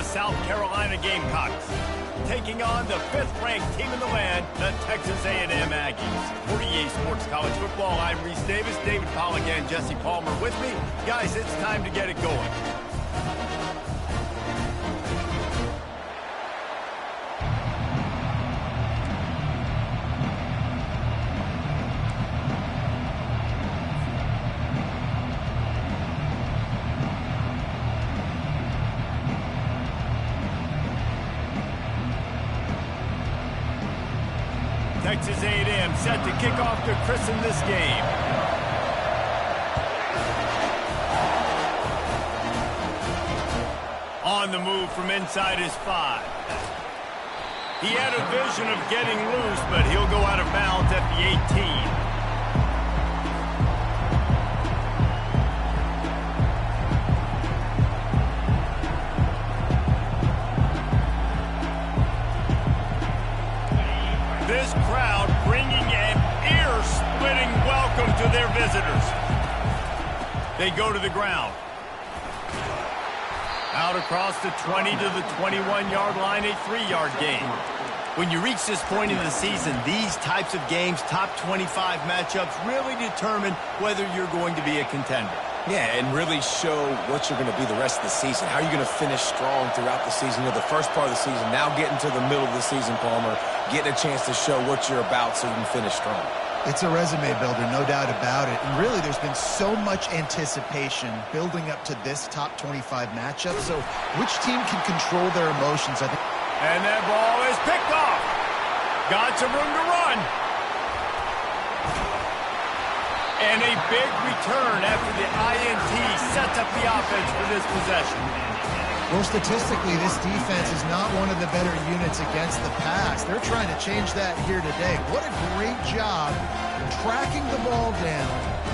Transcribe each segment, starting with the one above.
South Carolina Gamecocks, taking on the 5th-ranked team in the land, the Texas A&M Aggies. For EA Sports College Football, I'm Reese Davis, David Pollack, and Jesse Palmer with me. Guys, it's time to get it going. Texas A&M set to kick off to christen this game. On the move from inside his 5. He had a vision of getting loose, but he'll go out of bounds at the 18. This crowd bringing an ear-splitting welcome to their visitors. They go to the ground. Out across the 20 to the 21-yard line, a 3-yard gain. When you reach this point in the season, these types of games, top 25 matchups, really determine whether you're going to be a contender. Yeah, and really show what you're going to be the rest of the season. How are you going to finish strong throughout the season? You know, the first part of the season, now getting to the middle of the season, Palmer, getting a chance to show what you're about so you can finish strong. It's a resume builder, no doubt about it. And really, there's been so much anticipation building up to this top 25 matchup. So which team can control their emotions, I think. And that ball is picked off. Got some room to run. And a big return after the INT sets up the offense for this possession. Well, statistically, this defense is not one of the better units against the pass. They're trying to change that here today. What a great job tracking the ball down,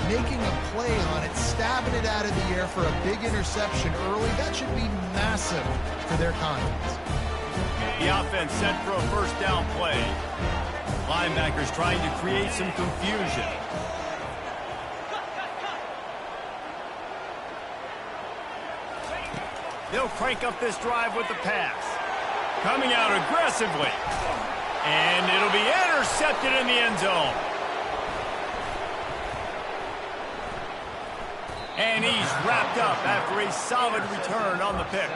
making a play on it, stabbing it out of the air for a big interception early. That should be massive for their confidence. The offense set for a first down play. Linebackers trying to create some confusion. They'll crank up this drive with the pass. Coming out aggressively. And it'll be intercepted in the end zone. And he's wrapped up after a solid return on the pick.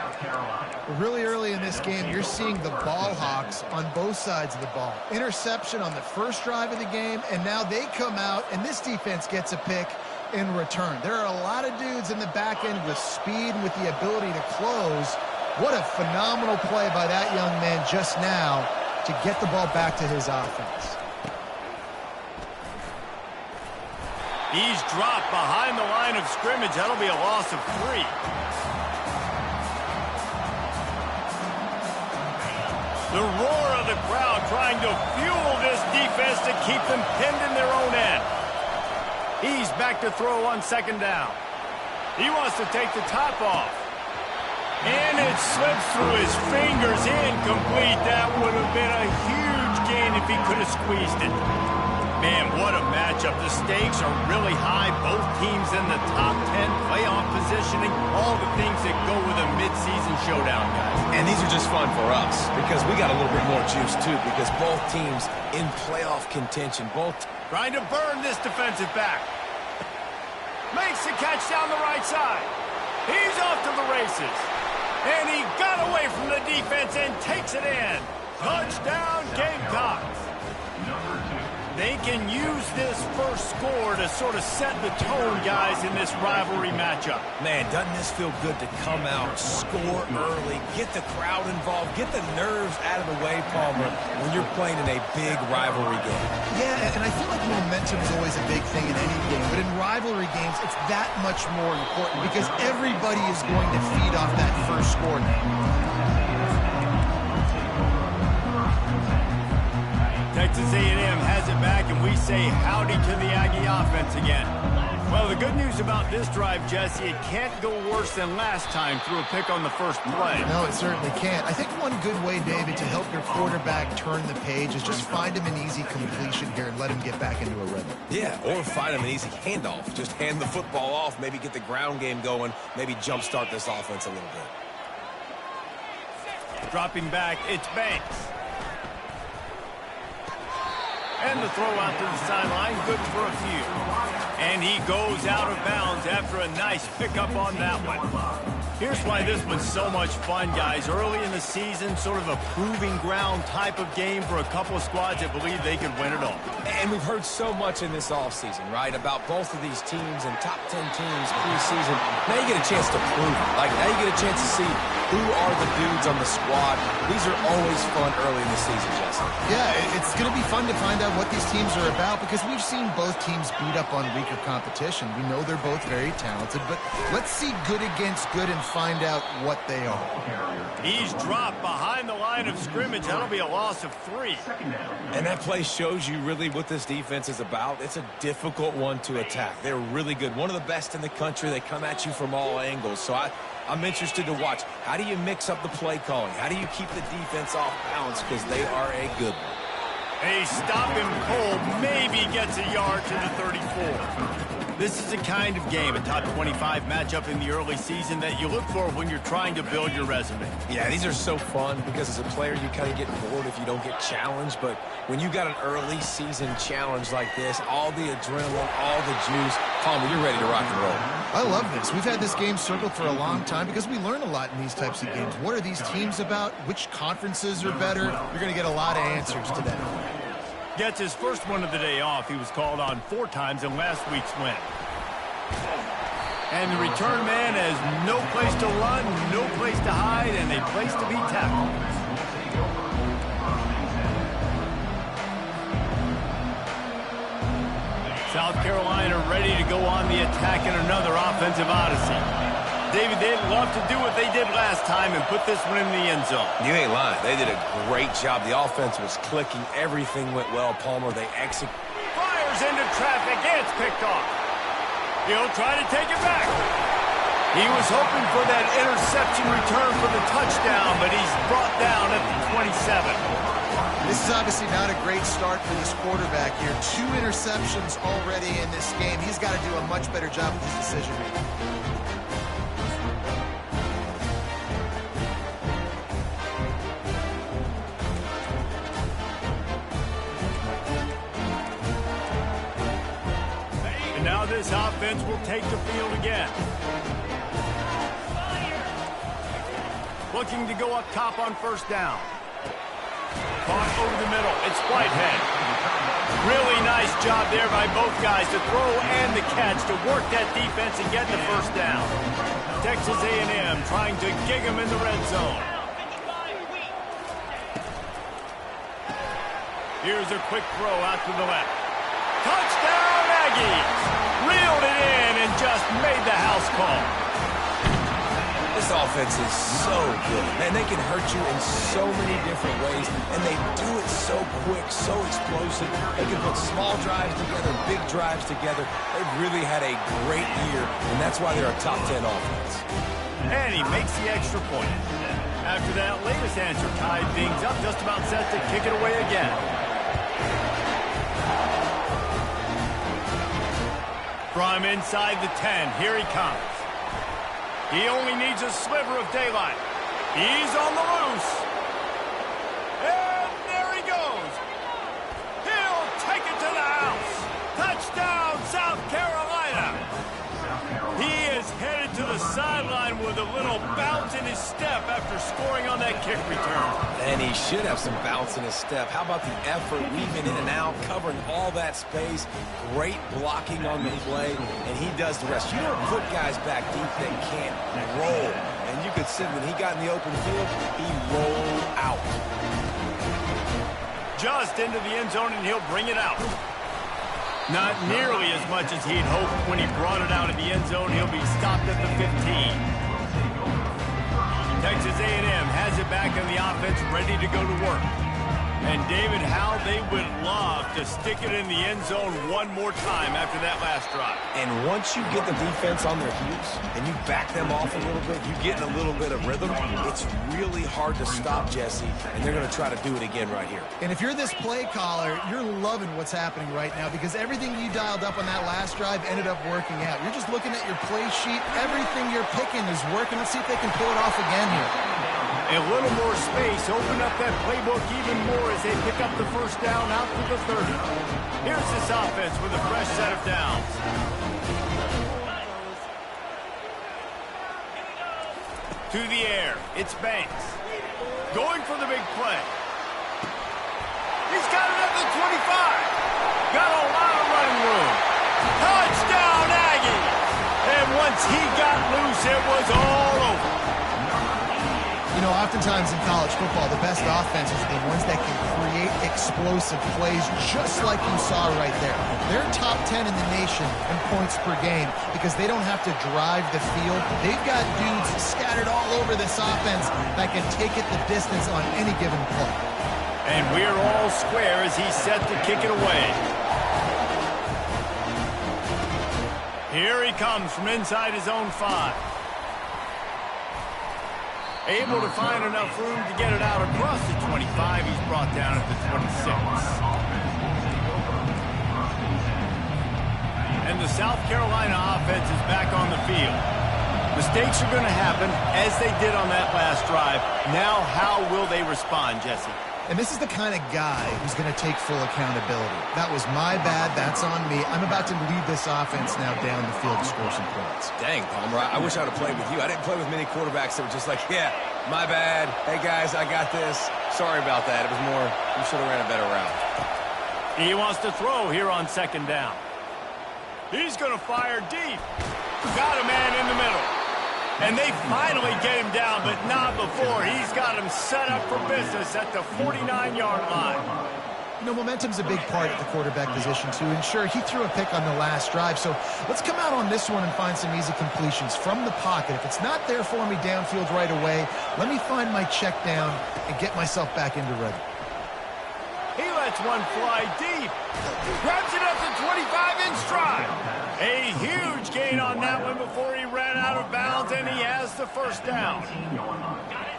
Really early in this game, you're seeing the ball hawks on both sides of the ball. Interception on the first drive of the game, and now they come out, and this defense gets a pick in return. There are a lot of dudes in the back end with speed and with the ability to close. What a phenomenal play by that young man just now to get the ball back to his offense. He's dropped behind the line of scrimmage. That'll be a loss of 3. The roar of the crowd trying to fuel this defense to keep them pinned in their own end. He's back to throw on second down. He wants to take the top off. And it slips through his fingers, incomplete. That would have been a huge gain if he could have squeezed it. Man, what a matchup. The stakes are really high. Both teams in the top 10, playoff positioning, all the things that go with a midseason showdown, guys. And these are just fun for us because we got a little bit more juice, too, because both teams in playoff contention, both trying to burn this defensive back. Makes the catch down the right side. He's off to the races. And he got away from the defense and takes it in. Touchdown, Gamecocks. They can use this first score to sort of set the tone, guys, in this rivalry matchup. Man, doesn't this feel good to come out, score early, get the crowd involved, get the nerves out of the way, Palmer, when you're playing in a big rivalry game? Yeah, and I feel like momentum is always a big thing in any game, but in rivalry games, it's that much more important because everybody is going to feed off that first score now. Texas A&M has it back, and we say howdy to the Aggie offense again. Well, the good news about this drive, Jesse, it can't go worse than last time through a pick on the first play. No, it certainly can't. I think one good way, David, to help your quarterback turn the page is just find him an easy completion here and let him get back into a rhythm. Yeah, or find him an easy handoff. Just hand the football off, maybe get the ground game going, maybe jumpstart this offense a little bit. Dropping back, it's Banks. And the throw out to the sideline, good for a few. And he goes out of bounds after a nice pickup on that one. Here's why this was so much fun, guys. Early in the season, sort of a proving ground type of game for a couple of squads that believe they could win it all. And we've heard so much in this offseason, right, about both of these teams and top 10 teams preseason. Now you get a chance to prove it. Like, now you get a chance to see who are the dudes on the squad. These are always fun early in the season, Jesse. Yeah, it's going to be fun to find out what these teams are about because we've seen both teams beat up on weaker competition. We know they're both very talented, but let's see good against good and find out what they are. He's dropped behind the line of scrimmage. That'll be a loss of 3. And that play shows you really what this defense is about. It's a difficult one to attack. They're really good. One of the best in the country. They come at you from all angles. So I'm interested to watch. How do you mix up the play calling? How do you keep the defense off balance? Because they are a good one. They stop him cold. Maybe gets a yard to the 34. This is the kind of game, a top 25 matchup in the early season that you look for when you're trying to build your resume. Yeah, these are so fun because as a player you kind of get bored if you don't get challenged. But when you got an early season challenge like this, all the adrenaline, all the juice, Palmer, you're ready to rock and roll. I love this. We've had this game circled for a long time because we learn a lot in these types of games. What are these teams about? Which conferences are better? You're going to get a lot of answers to that. Gets his first one of the day off. He was called on 4 times in last week's win. And the return man has no place to run, no place to hide, and a place to be tackled. South Carolina ready to go on the attack in another offensive odyssey. David, they'd love to do what they did last time and put this one in the end zone. You ain't lying. They did a great job. The offense was clicking. Everything went well, Palmer. They executed. Fires into traffic. It's picked off. He'll try to take it back. He was hoping for that interception return for the touchdown, but he's brought down at the 27. This is obviously not a great start for this quarterback here. 2 interceptions already in this game. He's got to do a much better job with his decision making. Now this offense will take the field again. Looking to go up top on first down. Caught over the middle. It's Whitehead. Really nice job there by both guys to throw and the catch to work that defense and get the first down. Texas A&M trying to gig him in the red zone. Here's a quick throw out to the left. Touchdown, Aggies! Reeled it in and just made the house call. This offense is so good. Man, they can hurt you in so many different ways, and they do it so quick, so explosive. They can put small drives together, big drives together. They've really had a great year, and that's why they're a top 10 offense. And he makes the extra point. After that latest answer tied things up, just about set to kick it away again. From inside the 10, here he comes. He only needs a sliver of daylight. He's on the loose. And there he goes. He'll take it to the house. Touchdown, South Carolina. He is headed to the sideline with a little bounce in his step after scoring on that kick return. And he should have some bounce in his step. How about the effort, weaving in and out, covering all that space, great blocking on the play, and he does the rest. You don't put guys back deep that can't roll. And you could see when he got in the open field, he rolled out. Just into the end zone, and he'll bring it out. Not nearly as much as he'd hoped when he brought it out of the end zone. He'll be stopped at the 15. Texas A&M has it back in the offense, ready to go to work. And David, how they would love to stick it in the end zone one more time after that last drive. And once you get the defense on their heels and you back them off a little bit, you get in a little bit of rhythm, it's really hard to stop, Jesse, and they're going to try to do it again right here. And if you're this play caller, you're loving what's happening right now because everything you dialed up on that last drive ended up working out. You're just looking at your play sheet. Everything you're picking is working. Let's see if they can pull it off again here. A little more space, open up that playbook even more as they pick up the first down out to the 30. Here's this offense with a fresh set of downs. To the air, it's Banks. Going for the big play. He's got it at the 25. Got a lot of running room. Touchdown, Aggies! And once he got loose, it was all over. You know, oftentimes in college football, the best offenses are the ones that can create explosive plays, just like you saw right there. They're top 10 in the nation in points per game because they don't have to drive the field. They've got dudes scattered all over this offense that can take it the distance on any given play. And we're all square as he's set to kick it away. Here he comes from inside his own 5. Able to find enough room to get it out across the 25. He's brought down at the 26. And the South Carolina offense is back on the field. Mistakes are going to happen, as they did on that last drive. Now, how will they respond, Jesse? And this is the kind of guy who's going to take full accountability. That was my bad. That's on me. I'm about to lead this offense now down the field to score some points. Dang, Palmer, I wish I would have played with you. I didn't play with many quarterbacks that were just like, yeah, my bad. Hey, guys, I got this. Sorry about that. It was more, you should have ran a better route. He wants to throw here on second down. He's going to fire deep. Got a man in the middle. And they finally get him down, but not before. He's got him set up for business at the 49-yard line. You know, momentum's a big part at the quarterback position, too. And sure, he threw a pick on the last drive. So let's come out on this one and find some easy completions from the pocket. If it's not there for me downfield right away, let me find my check down and get myself back into ready. He lets one fly deep. Grabs it up to 25 in stride. A huge gain on that one before he ran out of bounds, and he has the first down.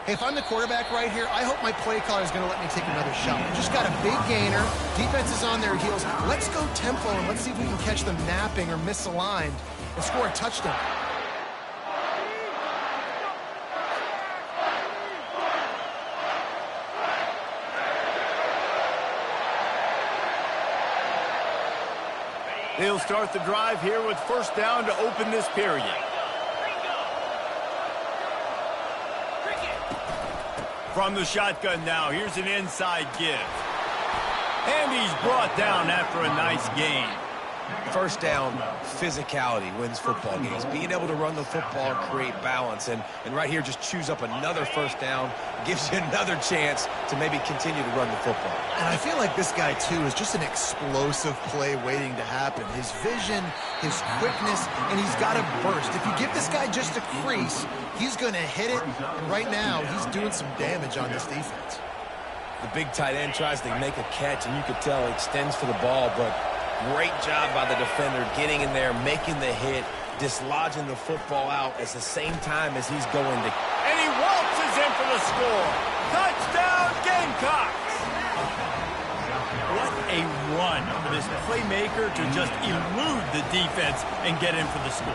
Hey, if I'm the quarterback right here, I hope my play caller is going to let me take another shot. We just got a big gainer. Defense is on their heels. Let's go tempo, and let's see if we can catch them napping or misaligned and score a touchdown. They'll start the drive here with first down to open this period. From the shotgun now, here's an inside give. And he's brought down after a nice gain. First down, physicality wins football games. Being able to run the football and create balance. And right here, just choose up another first down. Gives you another chance to maybe continue to run the football. And I feel like this guy, too, is just an explosive play waiting to happen. His vision, his quickness, and he's got a burst. If you give this guy just a crease, he's going to hit it. And right now, he's doing some damage on this defense. The big tight end tries to make a catch, and you could tell he extends for the ball, but great job by the defender getting in there, making the hit, dislodging the football out at the same time as he's going to. And he waltzes in for the score. Touchdown, Gamecocks! What a run for this playmaker to just elude the defense and get in for the score.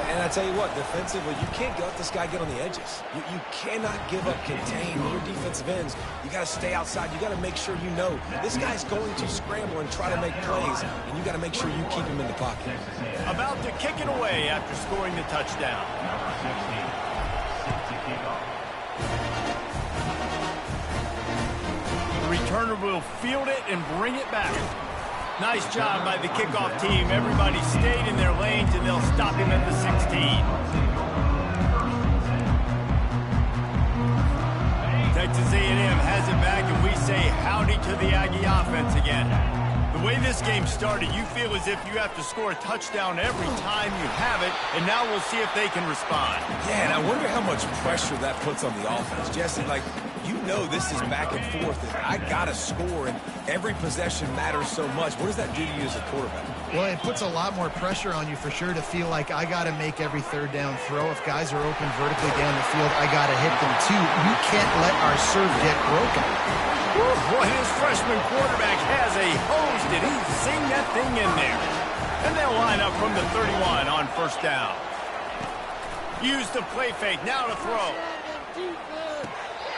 And I tell you what, defensively, you can't let this guy get on the edges. You cannot give up contain your defensive ends. You got to stay outside. You got to make sure you know this guy's going to scramble and try to make plays, and you got to make sure you keep him in the pocket. About to kick it away after scoring the touchdown. The returner will field it and bring it back. Nice job by the kickoff team. Everybody stayed in their lanes, and they'll stop him at the 16. Texas A&M has it back, and we say howdy to the Aggie offense again. The way this game started, you feel as if you have to score a touchdown every time you have it, and now we'll see if they can respond. Yeah, and I wonder how much pressure that puts on the offense. Jesse, like, you know this is back and forth, and I got to score, and every possession matters so much. What does that do to you as a quarterback? Well, it puts a lot more pressure on you for sure to feel like I got to make every third down throw. If guys are open vertically down the field, I got to hit them too. You can't let our serve get broken. Boy, his freshman quarterback has a hose. Did he sing that thing in there? And they'll line up from the 31 on first down. Use the play fake. Now to throw.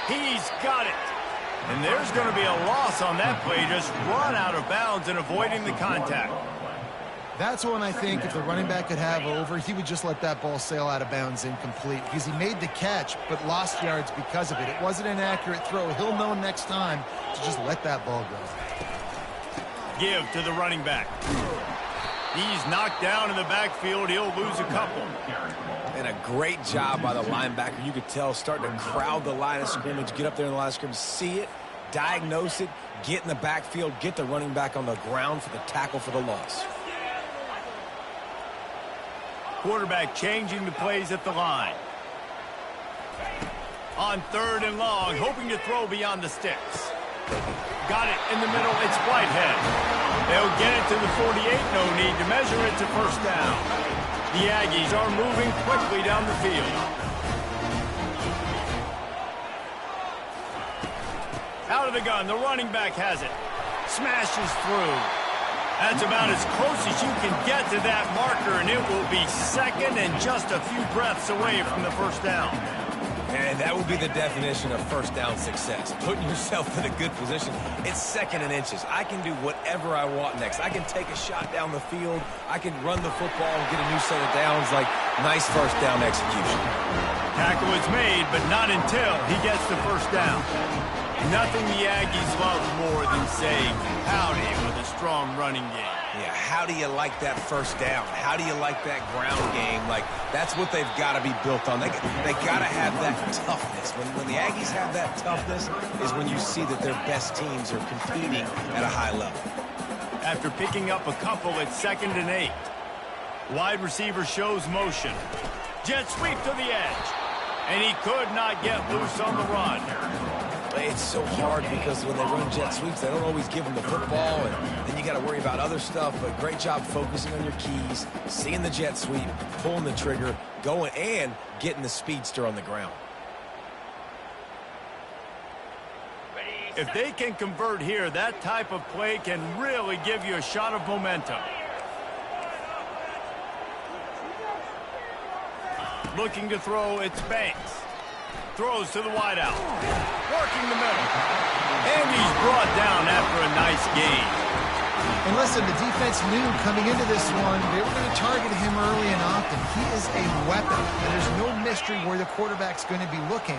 He's got it. And there's going to be a loss on that play. Just run out of bounds and avoiding the contact. That's one I think if the running back could have over, he would just let that ball sail out of bounds incomplete because he made the catch but lost yards because of it. It wasn't an accurate throw. He'll know next time to just let that ball go. Give to the running back. He's knocked down in the backfield. He'll lose a couple. And a great job by the linebacker. You could tell starting to crowd the line of scrimmage, get up there in the line of scrimmage, see it, diagnose it, get in the backfield, get the running back on the ground for the tackle for the loss. Quarterback changing the plays at the line. On 3rd and long, hoping to throw beyond the sticks. Got it in the middle. It's Whitehead. They'll get it to the 48. No need to measure it to first down. The Aggies are moving quickly down the field. Out of the gun, the running back has it. Smashes through. That's about as close as you can get to that marker, and it will be second and just a few breaths away from the first down. And that would be the definition of first down success. Putting yourself in a good position. It's 2nd and inches. I can do whatever I want next. I can take a shot down the field. I can run the football and get a new set of downs. Like, nice first down execution. Tackle is made, but not until he gets the first down. Nothing the Aggies love more than saying howdy with a strong running game. Yeah, how do you like that first down? How do you like that ground game? Like, that's what they've got to be built on. They got to have that toughness. When the Aggies have that toughness is when you see that their best teams are competing at a high level. After picking up a couple at 2nd and 8. Wide receiver shows motion. Jet sweep to the edge. And he could not get loose on the run. It's so hard because when they run jet sweeps, they don't always give them the football, and then you got to worry about other stuff. But great job focusing on your keys, seeing the jet sweep, pulling the trigger, going, and getting the speedster on the ground. If they can convert here, that type of play can really give you a shot of momentum. Looking to throw, it's Banks. Throws to the wideout. Working the middle. And he's brought down after a nice gain. And listen, the defense knew coming into this one, they were going to target him early and often. He is a weapon. And there's no mystery where the quarterback's going to be looking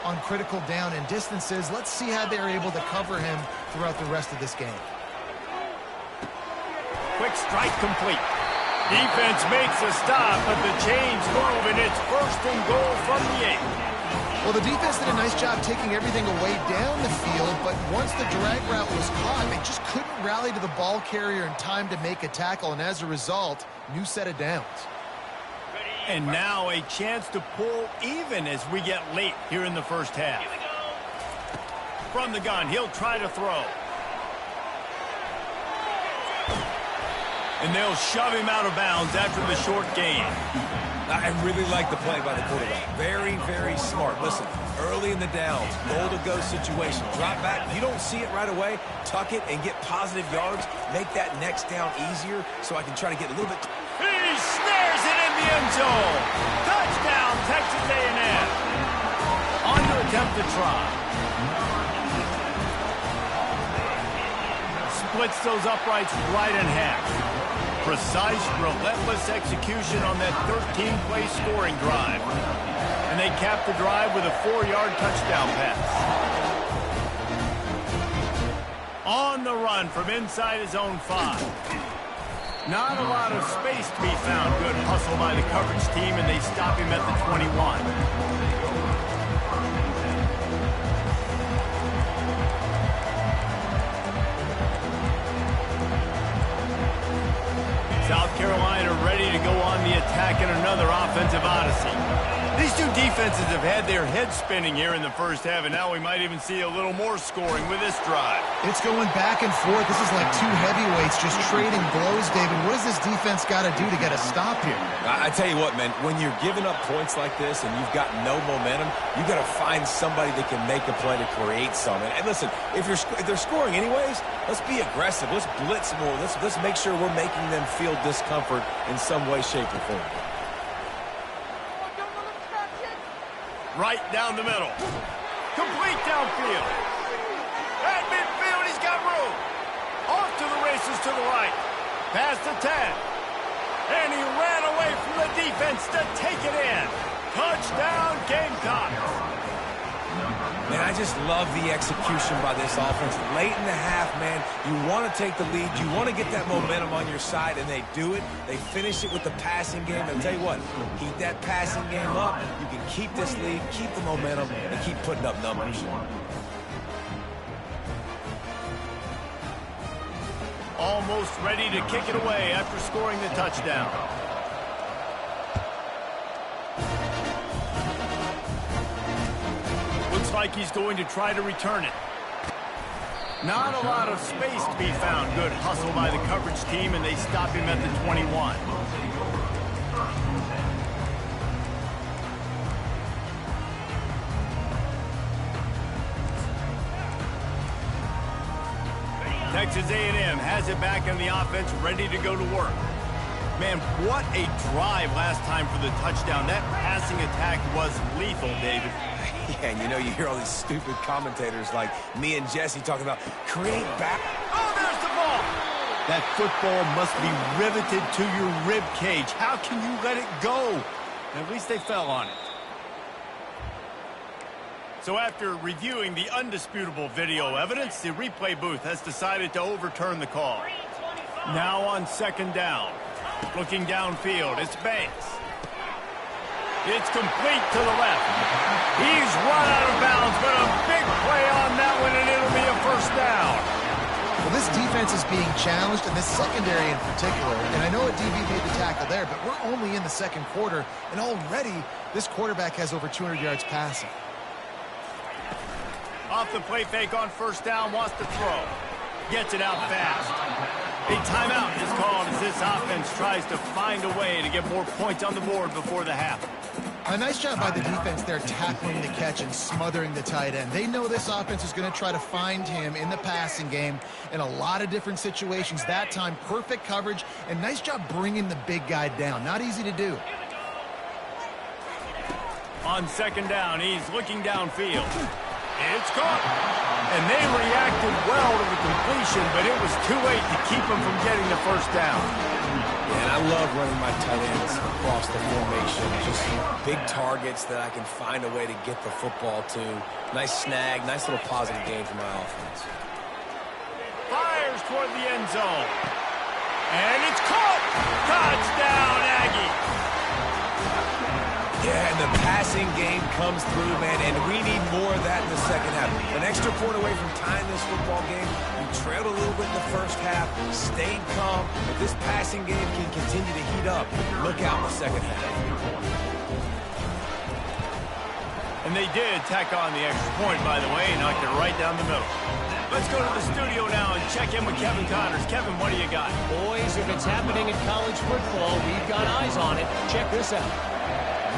on critical down and distances. Let's see how they're able to cover him throughout the rest of this game. Quick strike complete. Defense makes a stop, but the chains move, and it's 1st and goal from the 8. Well, the defense did a nice job taking everything away down the field, but once the drag route was caught, they just couldn't rally to the ball carrier in time to make a tackle, and as a result, new set of downs. And now a chance to pull even as we get late here in the first half. From the gun, he'll try to throw. And they'll shove him out of bounds after the short gain. I really like the play by the quarterback. Very, very smart. Listen, early in the downs, goal-to-go situation. Drop back. If you don't see it right away, tuck it and get positive yards. Make that next down easier so I can try to get a little bit. He snares it in the end zone. Touchdown, Texas A&M. On to attempt to try. Splits those uprights right in half. Precise, relentless execution on that 13-play scoring drive. And they cap the drive with a 4-yard touchdown pass. On the run from inside his own 5. Not a lot of space to be found. Good hustle by the coverage team, and they stop him at the 21. South Carolina ready to go on the attack in another offensive odyssey. These two defenses have had their heads spinning here in the first half, and now we might even see a little more scoring with this drive. It's going back and forth. This is like two heavyweights just trading blows, David. What does this defense got to do to get a stop here? I tell you what, man, when you're giving up points like this and you've got no momentum, you got to find somebody that can make a play to create some. And listen, if they're scoring anyways, let's be aggressive. Let's blitz more. Let's make sure we're making them feel discomfort in some way, shape, or form. Right down the middle. Complete. downfield. At midfield, he's got room. Off to the races to the right. Past the 10. And he ran away from the defense to take it in. Touchdown, Gamecocks. Man, I just love the execution by this offense. Late in the half, man, you want to take the lead. You want to get that momentum on your side, and they do it. They finish it with the passing game. I'll tell you what, keep that passing game up. You can keep this lead, keep the momentum, and keep putting up numbers. Almost ready to kick it away after scoring the touchdown. Looks like he's going to try to return it. Not a lot of space to be found. Good hustle by the coverage team, and they stop him at the 21. Texas A&M has it back on the offense, ready to go to work. Man, what a drive last time for the touchdown. That passing attack was lethal, David. Yeah, and you know, you hear all these stupid commentators like me and Jesse talking about create back. Oh, there's the ball. That football must be riveted to your rib cage. How can you let it go? At least they fell on it. So after reviewing the undisputable video evidence, the replay booth has decided to overturn the call. Now on second down. Looking downfield, it's Banks. It's complete to the left. He's run out of bounds, but a big play on that one, and it'll be a first down. Well, this defense is being challenged, and this secondary in particular. And I know a DB made the tackle there, but we're only in the second quarter, and already this quarterback has over 200 yards passing. Off the play fake on first down, wants to throw. Gets it out fast. A timeout is called as this offense tries to find a way to get more points on the board before the half. A nice job by the defense there tackling the catch and smothering the tight end. They know this offense is going to try to find him in the passing game in a lot of different situations. That time, perfect coverage, and nice job bringing the big guy down. Not easy to do. On second down, he's looking downfield. It's caught. And they reacted well to the completion, but it was too late to keep them from getting the first down. Yeah, and I love running my tight ends across the formation. Just big targets that I can find a way to get the football to. Nice snag, nice little positive game for my offense. Fires toward the end zone. And it's caught. Touchdown, Aggie. Yeah, and the passing game comes through, man, and we need more of that in the second half. An extra point away from tying this football game. We trailed a little bit in the first half, stayed calm. If this passing game can continue to heat up, look out in the second half. And they did tack on the extra point, by the way, and knocked it right down the middle. Let's go to the studio now and check in with Kevin Connors. Kevin, what do you got? Boys, if it's happening in college football, we've got eyes on it. Check this out.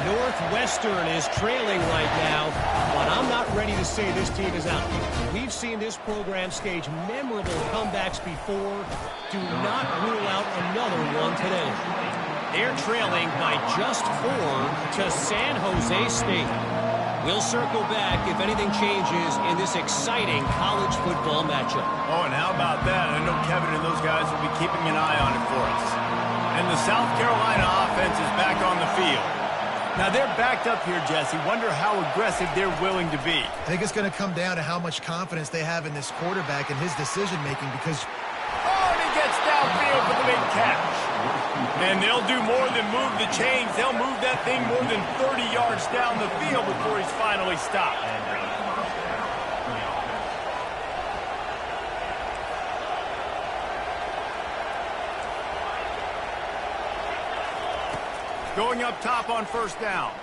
Northwestern is trailing right now, but I'm not ready to say this team is out. We've seen this program stage memorable comebacks before. Do not rule out another one today. They're trailing by just 4 to San Jose State. We'll circle back if anything changes in this exciting college football matchup. Oh, and how about that? I know Kevin and those guys will be keeping an eye on it for us. And the South Carolina offense is back on the field. Now, they're backed up here, Jesse. Wonder how aggressive they're willing to be. I think it's going to come down to how much confidence they have in this quarterback and his decision-making because... Oh, and he gets downfield for the big catch. And they'll do more than move the chains. They'll move that thing more than 30 yards down the field before he's finally stopped. Going up top on first down.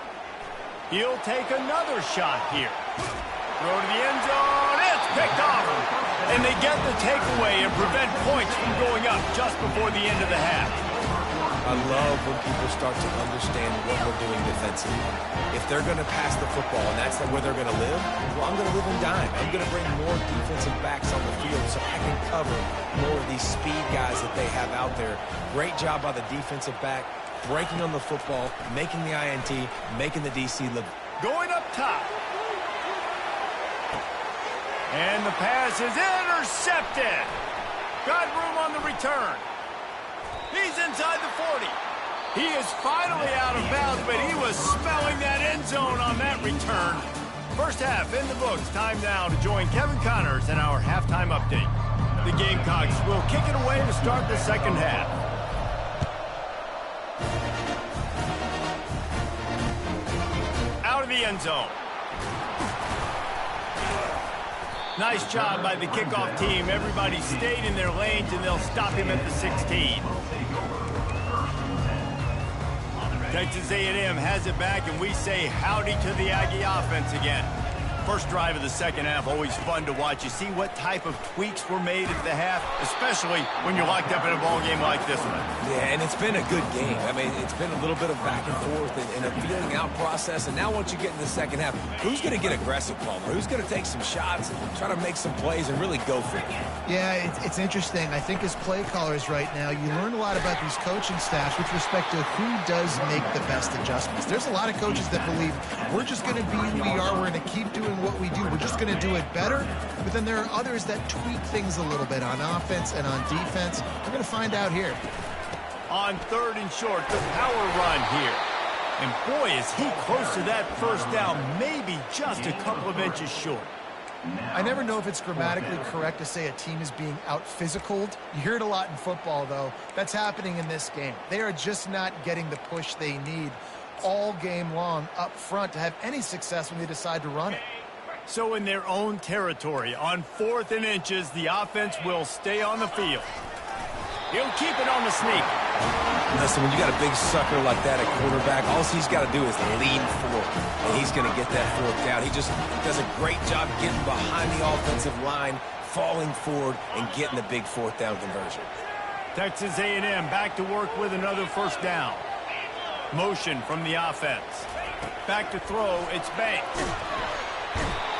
He'll take another shot here. Throw to the end zone. It's picked off. And they get the takeaway and prevent points from going up just before the end of the half. I love when people start to understand what we're doing defensively. If they're going to pass the football and that's where they're going to live, well, I'm going to live and dime. I'm going to bring more defensive backs on the field so I can cover more of these speed guys that they have out there. Great job by the defensive back, breaking on the football, making the INT, making the DC live. Going up top. And the pass is intercepted. Got room on the return. He's inside the 40. He is finally out of bounds, but he was smelling that end zone on that return. First half in the books. Time now to join Kevin Connors in our halftime update. The Gamecocks will kick it away to start the second half. Out of the end zone. Nice job by the kickoff team. Everybody stayed in their lanes, and they'll stop him at the 16. Texas A&M has it back, and we say howdy to the Aggie offense again. First drive of the second half, always fun to watch. You see what type of tweaks were made at the half, especially when you're locked up in a ball game like this one. Yeah, and it's been a good game. I mean, it's been a little bit of back and forth and a feeling out process. And now once you get in the second half, who's going to get aggressive, Palmer? Who's going to take some shots and try to make some plays and really go for it? Yeah, it's interesting. I think as play callers right now, you learn a lot about these coaching staffs with respect to who does make the best adjustments. There's a lot of coaches that believe we're just going to be who we are. We're going to keep doing what we do. We're just going to do it better. But then there are others that tweak things a little bit on offense and on defense. We're going to find out here. On third and short, the power run here. And boy, is he close to that first down, maybe just a couple of inches short. I never know if it's grammatically correct to say a team is being out-physicaled. You hear it a lot in football, though. That's happening in this game. They are just not getting the push they need all game long up front to have any success when they decide to run it. So in their own territory, on 4th and inches, the offense will stay on the field. He'll keep it on the sneak. Listen, when you got a big sucker like that at quarterback, all he's got to do is lean forward, and he's going to get that fourth down. He just does a great job getting behind the offensive line, falling forward, and getting the big fourth down conversion. Texas A&M back to work with another first down. Motion from the offense. Back to throw, it's Banks.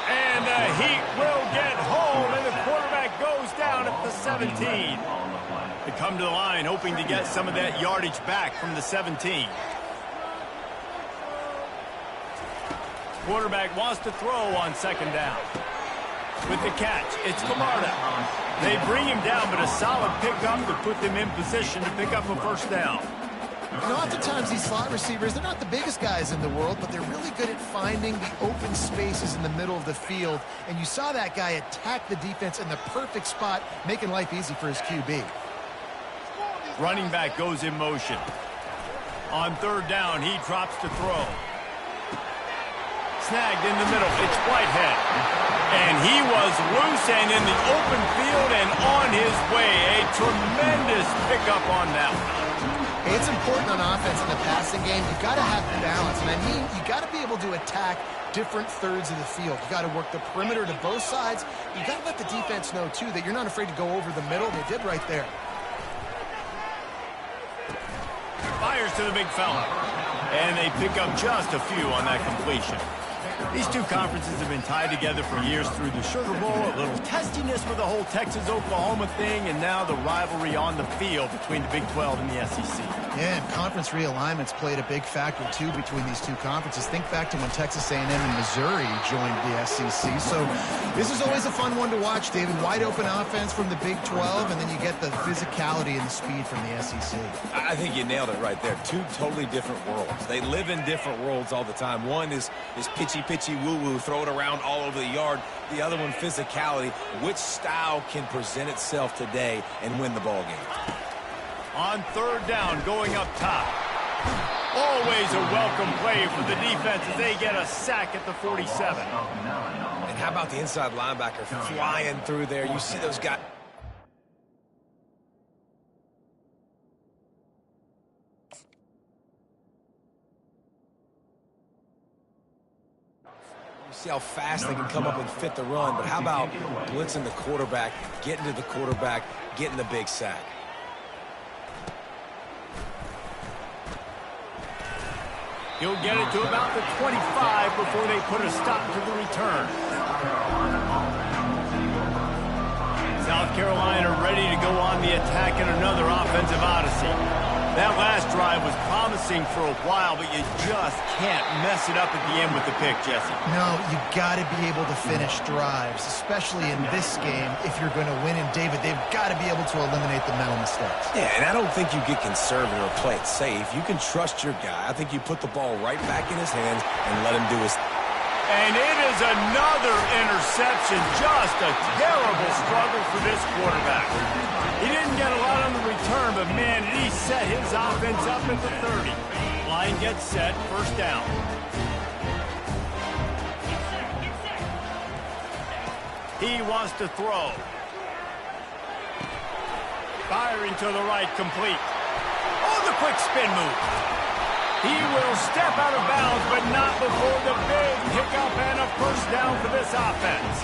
And the Heat will get home, and the quarterback goes down at the 17. They come to the line hoping to get some of that yardage back from the 17. Quarterback wants to throw on second down. With the catch, it's Camarda. They bring him down, but a solid pickup to put them in position to pick up a first down. You know, oftentimes these slot receivers, they're not the biggest guys in the world, but they're really good at finding the open spaces in the middle of the field. And you saw that guy attack the defense in the perfect spot, making life easy for his QB. Running back goes in motion. On third down, he drops to throw. Snagged in the middle, it's Whitehead. And he was loose and in the open field and on his way. A tremendous pickup on that one. It's important on offense in the passing game. You've got to have balance. And I mean, you got to be able to attack different thirds of the field. You got to work the perimeter to both sides. You got to let the defense know, too, that you're not afraid to go over the middle. They did right there. Fires to the big fella. And they pick up just a few on that completion. These two conferences have been tied together for years through the Sugar Bowl, a little testiness with the whole Texas-Oklahoma thing, and now the rivalry on the field between the Big 12 and the SEC. Yeah, and conference realignments played a big factor, too, between these two conferences. Think back to when Texas A&M and Missouri joined the SEC. So this is always a fun one to watch, David. Wide-open offense from the Big 12, and then you get the physicality and the speed from the SEC. I think you nailed it right there. Two totally different worlds. They live in different worlds all the time. One is pitchy, woo-woo, throw it around all over the yard. The other one, physicality. Which style can present itself today and win the ball game? On third down, going up top. Always a welcome play for the defense as they get a sack at the 47. And how about the inside linebacker flying through there? You see those guys. See how fast they can come up and fit the run, but how about blitzing the quarterback, getting to the quarterback, getting the big sack? He'll get it to about the 25 before they put a stop to the return. South Carolina ready to go on the attack in another offensive odyssey. That last drive was promising for a while, but you just can't mess it up at the end with the pick, Jesse. No, you got to be able to finish drives, especially in this game if you're going to win. And, David, they've got to be able to eliminate the mental mistakes. Yeah, and I don't think you get conservative or play it safe. You can trust your guy. I think you put the ball right back in his hands and let him do his thing. And it is another interception. Just a terrible struggle for this quarterback. He didn't get a lot on the return, but, man, he set his offense up at the 30. Line gets set, first down. He wants to throw. Firing to the right, complete. Oh, the quick spin move. He will step out of bounds, but not before the big pickup and a first down for this offense.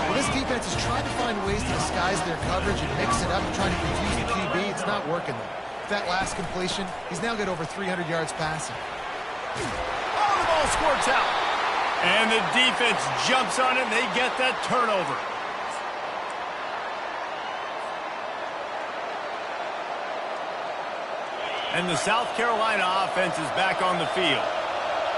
Well, this defense is trying to find ways to disguise their coverage and mix it up and trying to confuse the QB. It's not working, though. With that last completion, he's now got over 300 yards passing. Oh, the ball squirts out. And the defense jumps on it, and they get that turnover. And the South Carolina offense is back on the field.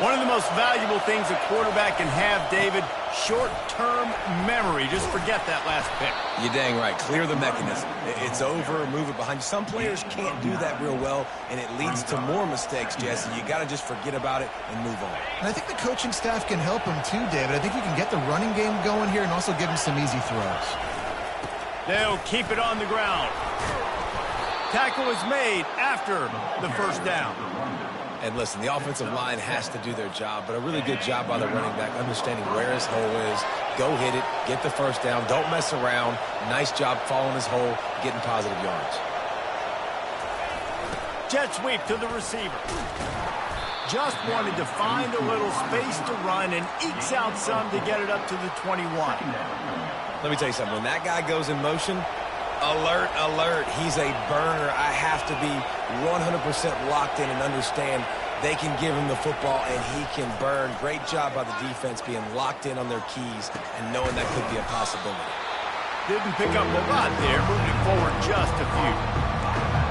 One of the most valuable things a quarterback can have, David, short-term memory. Just forget that last pick. You're dang right. Clear the mechanism. It's over, move it behind you. Some players can't do that real well, and it leads to more mistakes, Jesse. You got to just forget about it and move on. And I think the coaching staff can help him too, David. I think you can get the running game going here and also give him some easy throws. They'll keep it on the ground. Tackle is made after the first down. And listen, the offensive line has to do their job, but a really good job by the running back, understanding where his hole is. Go hit it, get the first down, don't mess around. Nice job following his hole, getting positive yards. Jet sweep to the receiver. Just wanted to find a little space to run and ekes out some to get it up to the 21. Let me tell you something. When that guy goes in motion, alert, alert. He's a burner. I have to be 100% locked in and understand they can give him the football and he can burn. Great job by the defense being locked in on their keys and knowing that could be a possibility. Didn't pick up a lot there, moving forward just a few.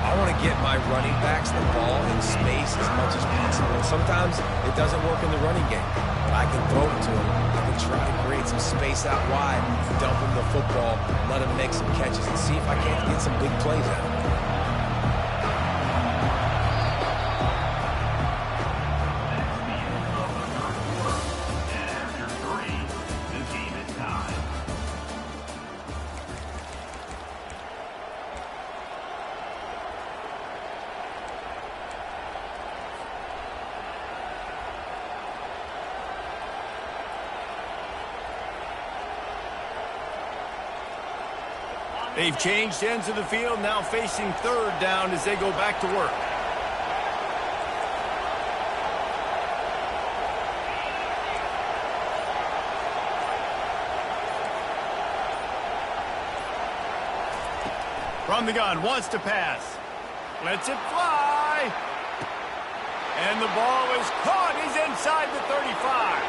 I want to get my running backs the ball in space as much as possible. And sometimes it doesn't work in the running game, but I can throw it to him. I can try to create some space out wide, dump him the football, let him make some catches, and see if I can't get some big plays out of him. They've changed ends of the field, now facing third down as they go back to work. From the gun, wants to pass. Lets it fly. And the ball is caught. He's inside the 35.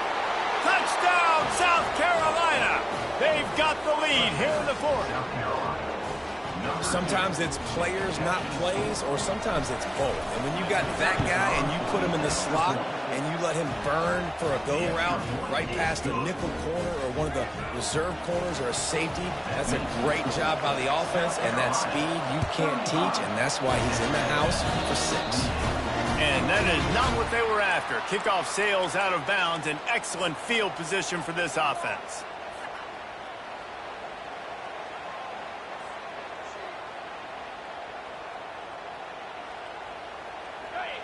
Touchdown, South Carolina. They've got the lead here in the fourth. Sometimes it's players, not plays, or sometimes it's both. And when you got that guy and you put him in the slot and you let him burn for a go route right past a nickel corner or one of the reserve corners or a safety, that's a great job by the offense. And that speed you can't teach, and that's why he's in the house for 6. And that is not what they were after. Kickoff sails out of bounds, an excellent field position for this offense.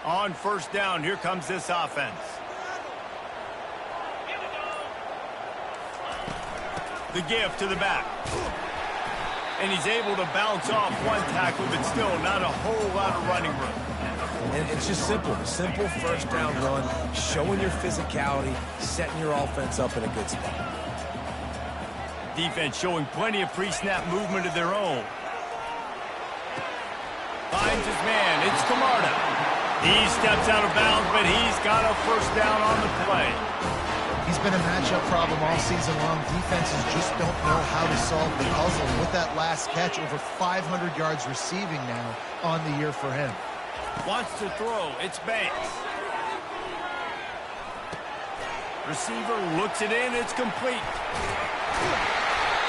On first down, here comes this offense. The give to the back. And he's able to bounce off one tackle, but still not a whole lot of running room. And it's just simple. Simple first down run, showing your physicality, setting your offense up in a good spot. Defense showing plenty of pre-snap movement of their own. Finds his man. It's Camarda. He steps out of bounds, but he's got a first down on the play. He's been a matchup problem all season long. Defenses just don't know how to solve the puzzle. With that last catch, over 500 yards receiving now on the year for him. Wants to throw. It's Banks. Receiver looks it in. It's complete.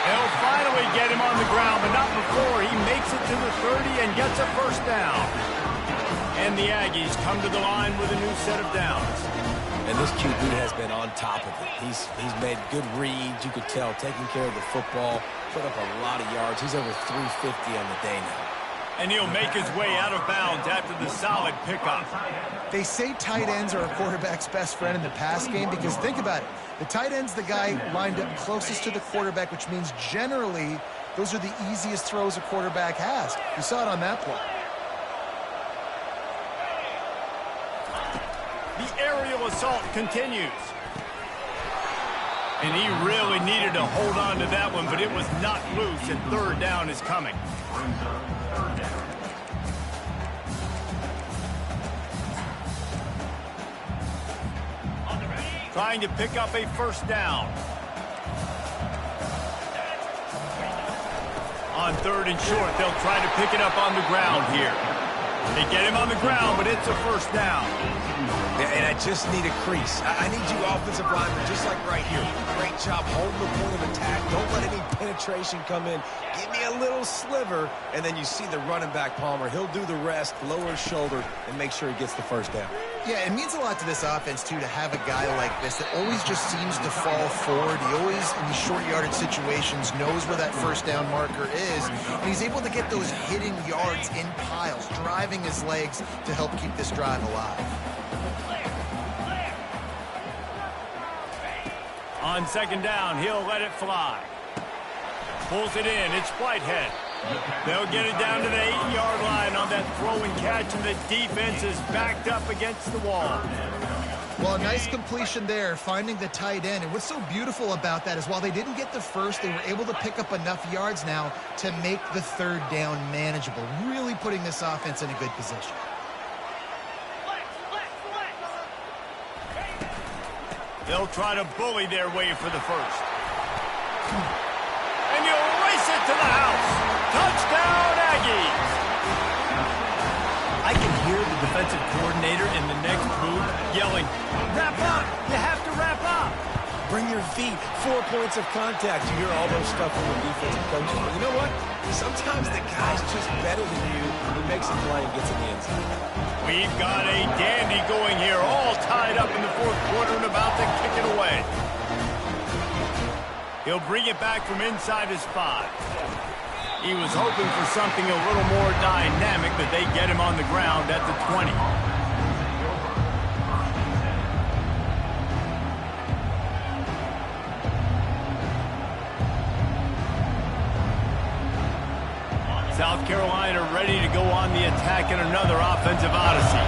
They'll finally get him on the ground, but not before he makes it to the 30 and gets a first down. And the Aggies come to the line with a new set of downs. And this QB has been on top of it. He's made good reads. You could tell, taking care of the football, put up a lot of yards. He's over 350 on the day now. And he'll make his way out of bounds after the solid pickup. They say tight ends are a quarterback's best friend in the pass game because think about it. The tight end's the guy lined up closest to the quarterback, which means generally those are the easiest throws a quarterback has. You saw it on that play. The aerial assault continues. And he really needed to hold on to that one, but it was not loose, and third down is coming. Trying to pick up a first down. On third and short, they'll try to pick it up on the ground here. They get him on the ground, but it's a first down. Yeah, and I just need a crease. I need you offensive linemen, just like right here. Great job holding the point of attack. Don't let any penetration come in. Give me a little sliver, and then you see the running back, Palmer. He'll do the rest, lower his shoulder, and make sure he gets the first down. Yeah, it means a lot to this offense, too, to have a guy like this that always just seems to fall forward. He always, in these short yardage situations, knows where that first down marker is, and he's able to get those hidden yards in piles, driving his legs to help keep this drive alive. On second down, he'll let it fly. Pulls it in. It's Whitehead. They'll get it down to the 8-yard line on that throw and catch, and the defense is backed up against the wall. Well, a nice completion there, finding the tight end. And what's so beautiful about that is while they didn't get the first, they were able to pick up enough yards now to make the third down manageable, really putting this offense in a good position. They'll try to bully their way for the first. And you'll race it to the house. Touchdown, Aggies! I can hear the defensive coordinator in the next booth yelling, "Wrap up! You have to wrap up!" Bring your feet. 4 points of contact. You hear all those stuff from the defensive coaches. But you know what? Sometimes the guy's just better than you. He makes a play and gets in the end zone. We've got a dandy going here, all tied up in the fourth quarter and about to kick it away. He'll bring it back from inside his 5. He was hoping for something a little more dynamic, but they get him on the ground at the 20. South Carolina ready to go on the attack in another offensive odyssey.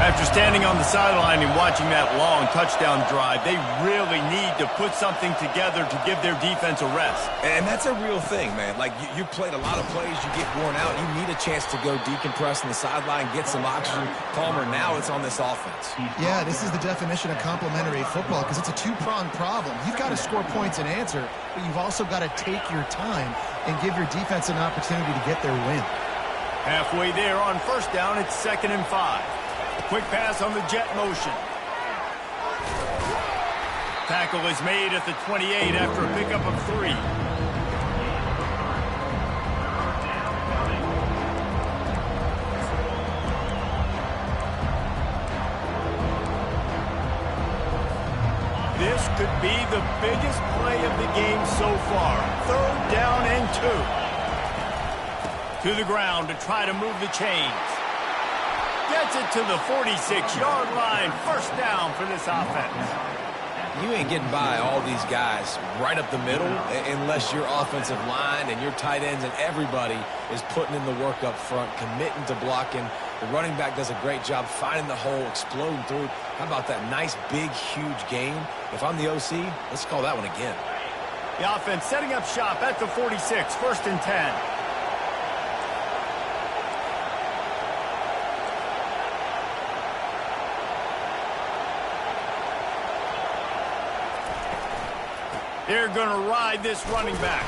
After standing on the sideline and watching that long touchdown drive, they really need to put something together to give their defense a rest. And that's a real thing, man. Like, you played a lot of plays, you get worn out, you need a chance to go decompress on the sideline, get some oxygen. Palmer, now it's on this offense. Yeah, this is the definition of complementary football because it's a two-pronged problem. You've got to score points and answer, but you've also got to take your time and give your defense an opportunity to get their win. Halfway there on first down, it's 2nd and 5. Quick pass on the jet motion. Tackle is made at the 28 after a pickup of 3. This could be the biggest play of the game so far. 3rd down and 2. To the ground to try to move the chains. Gets it to the 46-yard line. First down for this offense. You ain't getting by all these guys right up the middle unless your offensive line and your tight ends and everybody is putting in the work up front, committing to blocking. The running back does a great job finding the hole, exploding through. How about that nice, big, huge gain? If I'm the OC, let's call that one again. The offense setting up shop at the 46, 1st and 10. They're going to ride this running back.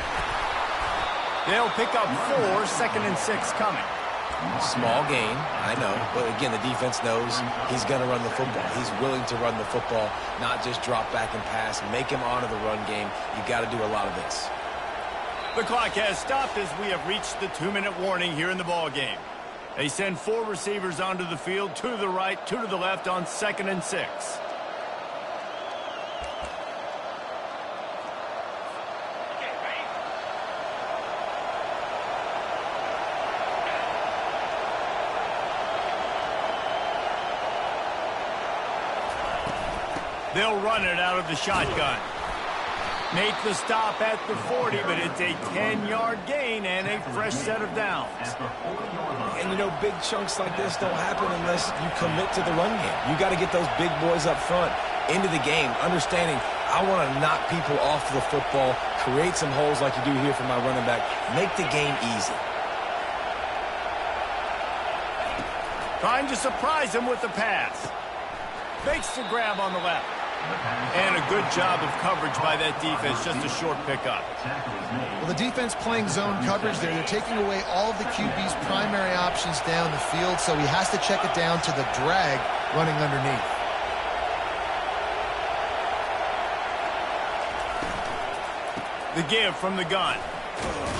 They'll pick up 4, 2nd and 6 coming. Small gain, I know. But again, the defense knows he's going to run the football. He's willing to run the football, not just drop back and pass. Make him honor the run game. You got to do a lot of this. The clock has stopped as we have reached the 2-minute warning here in the ball game. They send 4 receivers onto the field, 2 to the right, 2 to the left on 2nd and 6. They'll run it out of the shotgun. Make the stop at the 40, but it's a 10-yard gain and a fresh set of downs. And, you know, big chunks like this don't happen unless you commit to the run game. You got to get those big boys up front into the game, understanding I want to knock people off the football, create some holes like you do here for my running back, make the game easy. Trying to surprise him with the pass. Fakes the grab on the left. And a good job of coverage by that defense, just a short pickup. Well, the defense playing zone coverage there. They're taking away all of the QB's primary options down the field, so he has to check it down to the drag running underneath. The give from the gun.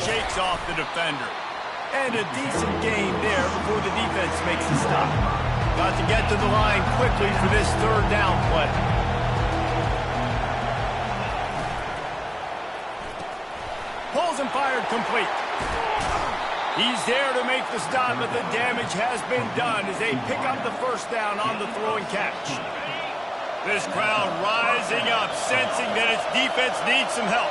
Shakes off the defender. And a decent gain there before the defense makes the stop. Got to get to the line quickly for this 3rd down play. Pulls and fired complete. He's there to make the stop, but the damage has been done as they pick up the 1st down on the throw and catch. This crowd rising up, sensing that its defense needs some help.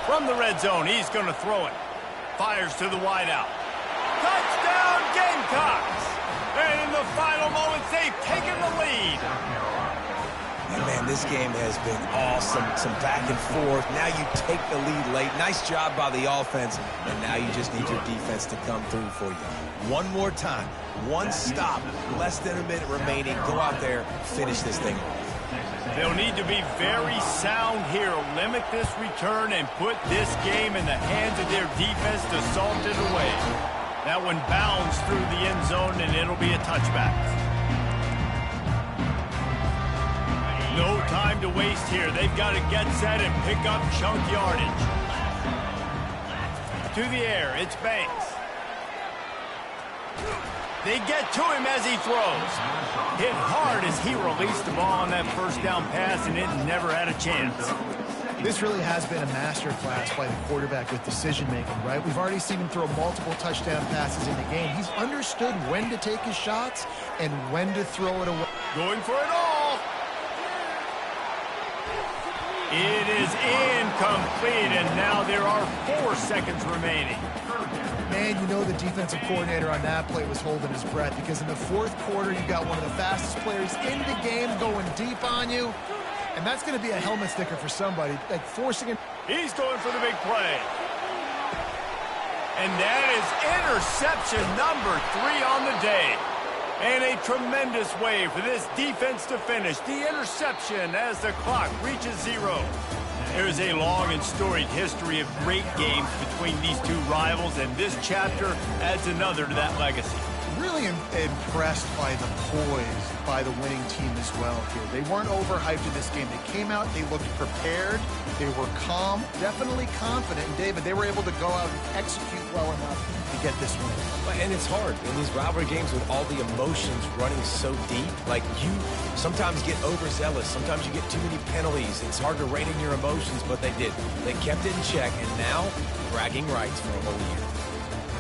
From the red zone, he's going to throw it. Fires to the wideout. Touchdown, Gamecocks! And in the final moments, they've taken the lead. And man, this game has been awesome. Some back and forth. Now you take the lead late. Nice job by the offense. And now you just need your defense to come through for you. One more time. One stop. Less than a minute remaining. Go out there, finish this thing off. They'll need to be very sound here. Limit this return and put this game in the hands of their defense to salt it away. That one bounds through the end zone, and it'll be a touchback. No time to waste here. They've got to get set and pick up chunk yardage. To the air, it's Banks. They get to him as he throws. Hit hard as he released the ball on that 1st down pass, and it never had a chance. This really has been a masterclass by the quarterback with decision-making, right? We've already seen him throw multiple touchdown passes in the game. He's understood when to take his shots and when to throw it away. Going for it all. It is incomplete, and now there are 4 seconds remaining. Man, you know the defensive coordinator on that play was holding his breath, because in the 4th quarter, you got one of the fastest players in the game going deep on you, and that's going to be a helmet sticker for somebody, like forcing him. He's going for the big play. And that is interception number 3 on the day. And a tremendous way for this defense to finish the interception as the clock reaches 0. There's a long and storied history of great games between these two rivals, and this chapter adds another to that legacy. Really impressed by the poise by the winning team as well here. They weren't overhyped in this game. They came out, they looked prepared, they were calm, definitely confident. And David, they were able to go out and execute well enough to get this win. And it's hard in these rivalry games with all the emotions running so deep. Like, you sometimes get overzealous. Sometimes you get too many penalties. It's hard to rein in your emotions, but they did. They kept it in check, and now bragging rights for a whole year.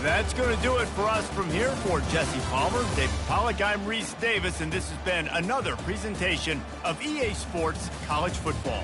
That's going to do it for us from here. For Jesse Palmer, David Pollack, I'm Reese Davis, and this has been another presentation of EA Sports College Football.